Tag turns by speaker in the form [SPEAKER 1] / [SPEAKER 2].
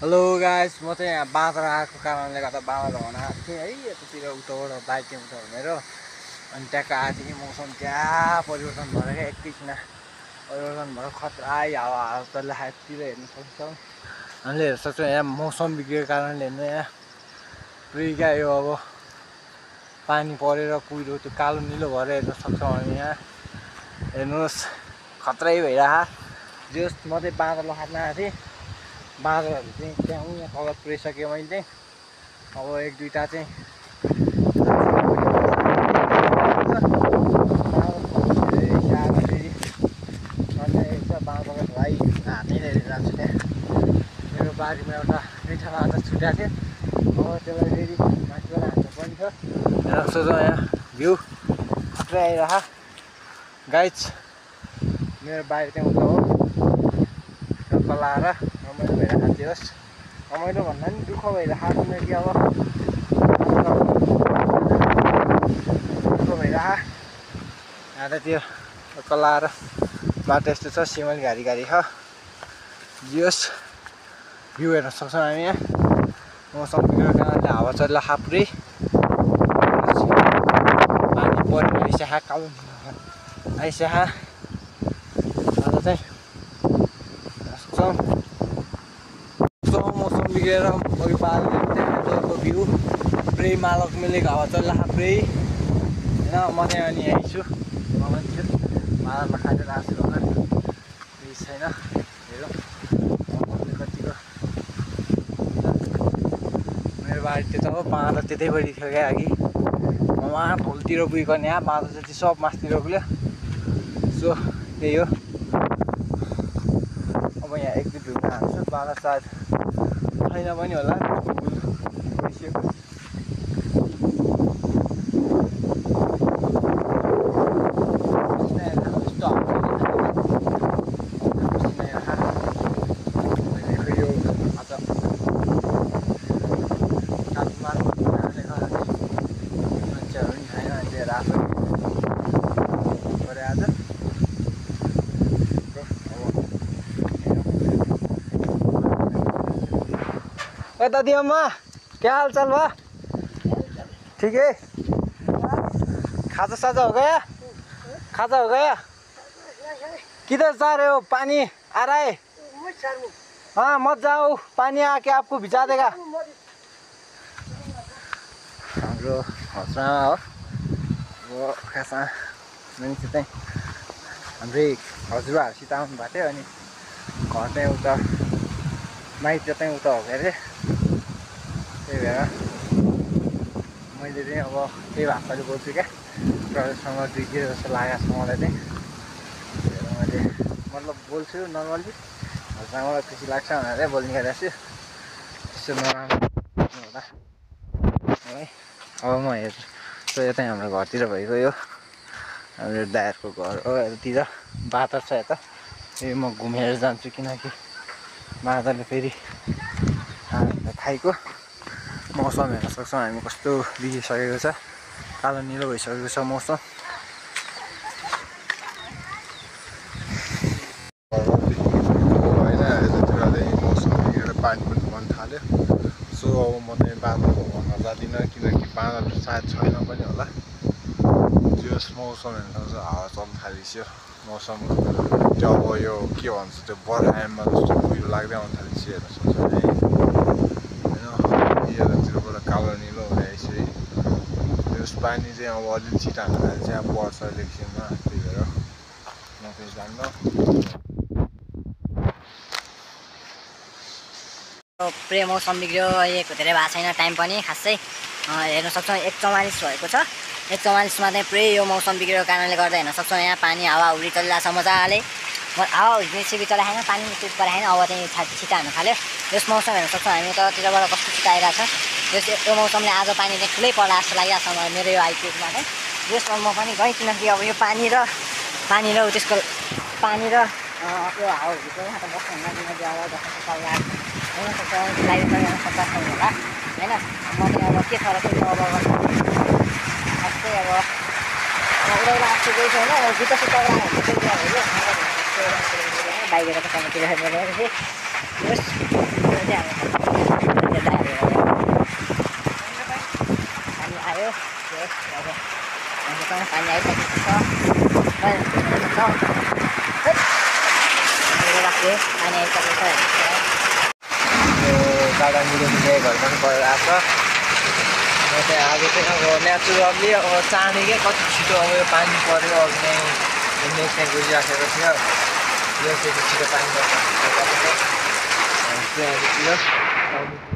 [SPEAKER 1] Hello guys, म चाहिँ यहाँ बाँदर आएको कारणले गर्दा बाँदर हुन आएको थिएँ है। यतातिर उताबाट बाइक उता भनेर अनि ट्याक्क आएको थिएँ कि मौसम क्या परिवर्तन भएर क्या एकैछिन परिवर्तन भएर खतरा हावा चल्ला यतातिर हेर्न सक्छौँ। हामीले हेर्न सक्छौँ यहाँ मौसम बिग्रेको कारणले हेर्नु यहाँ पुरै क्या यो अब पानी परेर कुहिरो त्यो कालो निलो भएर हेर्न सक्छौँ हामी यहाँ हेर्नुहोस् खतरै भइरहेको जस म चाहिँ बाँदर लखाट्न आएको थिएँ। बाँदरहरू चाहिँ त्यहाँ यहाँ तल पुऱ्याइसकेँ मैले। अब एक दुईवटा चाहिँ बाँदरको भाइ हातै लिएर जान्छु त्यहाँ। मेरो बारीमा एउटा मिठा बाँदर छुट्याएको थियो, अब त्यसलाई फेरि माथिबाट हान्नु पनि छ। यहाँ सोचौँ यहाँ भ्यू खतरै आइरह गाइज। मेरो बारी त्यहाँ उता हो कलाएर रमाइलो भइरहेको थियोस्। रमाइलो भन्दा पनि दुःख भइरहेको किनकि अब दुःख भइरह यहाँ त त्यो कलाएर बाटो यस्तो छ, सिमल घारी घारी छ। जियोस् भ्यू हेर्न सक्छौँ हामी यहाँ। मौसम बिग्रेको कारणले हावा चल्ला पुरै पानी परेर आइसक्यो कालो आइसक्यो। आज चाहिँ मौसम बिग्रेर अघि पाहाडले त्यहाँको भ्यू पुरै मालक मिलेको हावा चल्ला पुरै होइन। म चाहिँ अनि यहीँ छु, म पनि छु मालकमा खाएर आएको छु होला केही छैन। हेरौँ कतिको मेरो बारी त्यो त हो बाँदर त्यतैपट्टि थियो क्या अघि। म वहाँ भोलतिर पुगेको नि यहाँ बाँदर जति सब मासतिर पुग्यो। सो त्यही हो। अब यहाँ एक दुई ढुङ्गा हाल्छु, बाँदर सायद छैन पनि होला गइसक्यो। दादी अम्मा क्या हाल चाल बा? ठीक है। खाजा साजा हो गया? खाजा हो गया? किधर जा रहे हो? पानी आ रहा है? हाँ मत जाओ, पानी आके आपको भिजा देगा। हाम्रो हस्रामा हो अब खासमा मान्छे चाहिँ हाम्रै हजुरबाहरूसित आउनु भएको थियो। अनि घर चाहिँ उता माइत चाहिँ उता हो के अरे, त्यही भएर मैले चाहिँ अब त्यही भाषाले बोल्छु क्या। प्रदेशसँग 2 किलो जस्तो लागेको छ मलाई चाहिँ। मैले मतलब बोल्छु नर्मली, मलाई खुसी लाग्छ भनेर बोल्ने गरेको छु। त्यस्तो नराम्रो होला है। अब म हेर्छु यता हाम्रो घरतिर भइगयो, यो हाम्रो दाइहरूको घर हो। यतातिर बाँदर छ यता, फेरि म घुमेर जान्छु किनकि बाँदरले फेरि खाइको। मौसम हेर्न सक्छौँ हामी कस्तो बिग्रिसकेको छ, कालो निलो भइसकेको छ मौसम।
[SPEAKER 2] होइन यतातिर चाहिँ मौसम बिग्रेर पानी पनि पर्न थाल्यो। सो अब म चाहिँ बाँदरको भन्न जाँदिनँ किनकि बाँदर सायद छैन पनि होला। त्यो मौसम हेर्न सक्छ हावा चल्न थालिसक्यो। मौसम त्यो अब यो के भन्छ त्यो बर्खायाममा जस्तो कुहिरो लाग्दै आउन थालिसक्यो हेर्न सक्छ है। होइन यतातिरबाट कालो निलो हुँदै आइसक्यो। त्यस पानी चाहिँ अब अलिअलि छिटो हाल्न थाल्छ अब पर्छ इलेक्सनमा, त्यही भएर म चाहिँ जान्न।
[SPEAKER 3] पुरै मौसम बिग्रियो, एक धेरै भएको छैन टाइम पनि खासै। हेर्न सक्छौँ 1:44 भएको छ। 1:44मा चाहिँ पुरै यो मौसम बिग्रेको कारणले गर्दा हेर्न सक्छौँ यहाँ पानी हावा हुरी चलिरहेको छ मजाले। हावा हुरी सिपी चलाएको छैन, पानी सिपी परेको छैन। अब चाहिँ छिटा हाल्नु थाल्यो। यस मौसम हेर्न सक्छौँ हामी तलतिरबाट कस्तो छिटो आइरहेको छ। यो मौसमले आज पानी चाहिँ ठुलै पर्ला जस्तो लागिरहेको छ मेरो यो आइपुगमा चाहिँ। यसमा म पनि गएँ किनकि अब यो पानी र त्यसको पानी र यो हावा हुरी चाहिँ यहाँ त बस्नु हुन्न किनकि अब जस्तो चल्ला हेर्न सक्छौँ लाइट हेर्न सक्छौँ होला होइन। म चाहिँ अब के छ र त्यो अब जस्तै अब उडाउला आएको केही छैन, भित्र सुत्ता बाइक हेरेर आइसकेको छ पानी आइसकेको छ
[SPEAKER 1] दादा मिलेको घर पनि परिरहेको छ म चाहिँ आज चाहिँ अब नेचुरल्ली अब चाँडै क्या कति छिटो अब यो पानी पऱ्यो अब मेघ चाहिँ गुडिराखेको थियो यो चाहिँ छिटो पानी पर्छ